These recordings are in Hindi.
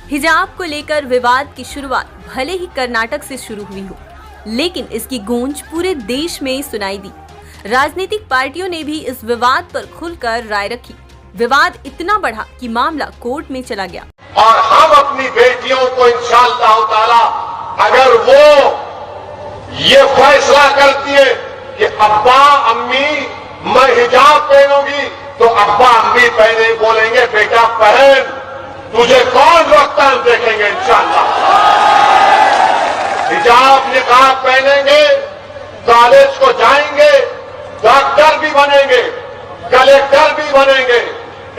हिजाब को लेकर विवाद की शुरुआत भले ही कर्नाटक से शुरू हुई हो, लेकिन इसकी गूंज पूरे देश में सुनाई दी। राजनीतिक पार्टियों ने भी इस विवाद पर खुलकर राय रखी। विवाद इतना बढ़ा कि मामला कोर्ट में चला गया। और हम अपनी बेटियों को इंशाअल्लाह ताला अगर वो ये फैसला करती है कि अब्बा अम्मी मैं हिजाब पहनूंगी, तो अब्बा अम्मी पहने बोलेंगे बेटा पहन, तुझे कौन रोकता हम देखेंगे इंशाअल्लाह। हिजाब निकाब पहनेंगे, कॉलेज को जाएंगे, डॉक्टर भी बनेंगे, कलेक्टर भी बनेंगे,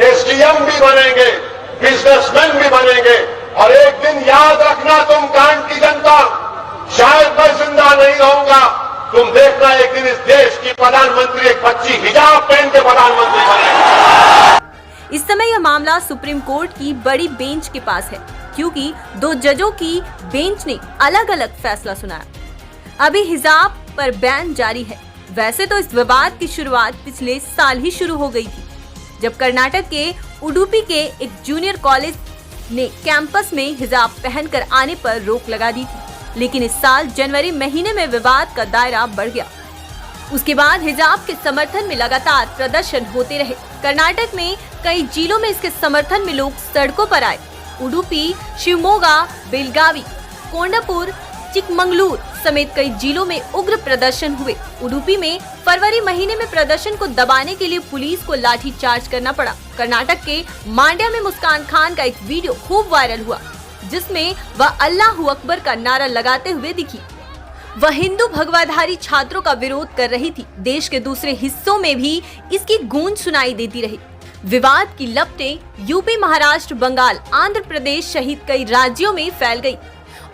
एसडीएम भी बनेंगे, बिजनेसमैन भी बनेंगे। और एक दिन याद रखना तुम कांड की जनता, शायद मैं जिंदा नहीं रहूंगा, तुम देखना एक दिन इस देश की प्रधानमंत्री एक बच्ची हिजाब पहन के प्रधानमंत्री बनेगी। इस समय यह मामला सुप्रीम कोर्ट की बड़ी बेंच के पास है, क्योंकि 2 जजों की बेंच ने अलग अलग फैसला सुनाया। अभी हिजाब पर बैन जारी है। वैसे तो इस विवाद की शुरुआत पिछले साल ही शुरू हो गई थी, जब कर्नाटक के उडुपी के एक जूनियर कॉलेज ने कैंपस में हिजाब पहनकर आने पर रोक लगा दी थी। लेकिन इस साल जनवरी महीने में विवाद का दायरा बढ़ गया। उसके बाद हिजाब के समर्थन में लगातार प्रदर्शन होते रहे। कर्नाटक में कई जिलों में इसके समर्थन में लोग सड़कों पर आए। उडुपी, शिवमोगा, बेलगावी, कोंडापुर, चिकमंगलूर समेत कई जिलों में उग्र प्रदर्शन हुए। उडुपी में फरवरी महीने में प्रदर्शन को दबाने के लिए पुलिस को लाठी चार्ज करना पड़ा। कर्नाटक के मांड्या में मुस्कान खान का एक वीडियो खूब वायरल हुआ, जिसमें वह अल्लाहू अकबर का नारा लगाते हुए दिखी। वह हिंदू भगवाधारी छात्रों का विरोध कर रही थी। देश के दूसरे हिस्सों में भी इसकी गूंज सुनाई देती रही। विवाद की लपटें यूपी, महाराष्ट्र, बंगाल, आंध्र प्रदेश सहित कई राज्यों में फैल गई।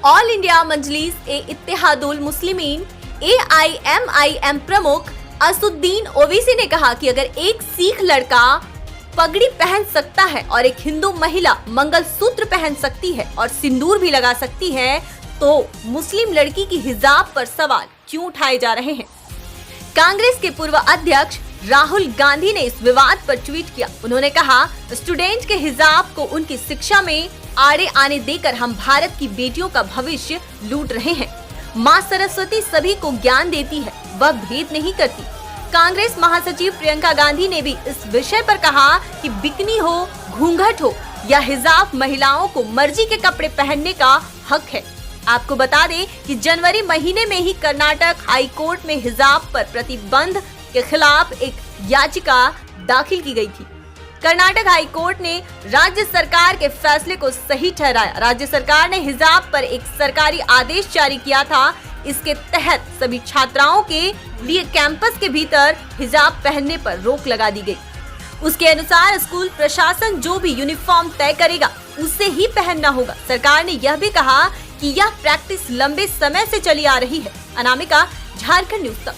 ऑल इंडिया मजलिस ए इत्तेहादुल मुस्लिमीन AIMIM प्रमुख असुद्दीन ओवैसी ने कहा कि अगर एक सिख लड़का पगड़ी पहन सकता है और एक हिंदू महिला मंगलसूत्र पहन सकती है और सिंदूर भी लगा सकती है, तो मुस्लिम लड़की की हिजाब पर सवाल क्यों उठाए जा रहे हैं। कांग्रेस के पूर्व अध्यक्ष राहुल गांधी ने इस विवाद पर ट्वीट किया। उन्होंने कहा, स्टूडेंट के हिजाब को उनकी शिक्षा में आड़े आने देकर हम भारत की बेटियों का भविष्य लूट रहे हैं। माँ सरस्वती सभी को ज्ञान देती है, वह भेद नहीं करती। कांग्रेस महासचिव प्रियंका गांधी ने भी इस विषय पर कहा कि बिकनी हो, घूंघट हो या हिजाब, महिलाओं को मर्जी के कपड़े पहनने का हक है। आपको बता दें कि जनवरी महीने में ही कर्नाटक हाई कोर्ट में हिजाब पर प्रतिबंध के खिलाफ एक याचिका दाखिल की गई थी। कर्नाटक हाई कोर्ट ने राज्य सरकार के फैसले को सही ठहराया। राज्य सरकार ने हिजाब पर एक सरकारी आदेश जारी किया था। इसके तहत सभी छात्राओं के लिए कैंपस के भीतर हिजाब पहनने पर रोक लगा दी गई। उसके अनुसार स्कूल प्रशासन जो भी यूनिफॉर्म तय करेगा उसे ही पहनना होगा। सरकार ने यह भी कहा कि यह प्रैक्टिस लंबे समय से चली आ रही है। अनामिका, झारखंड न्यूज़ तक।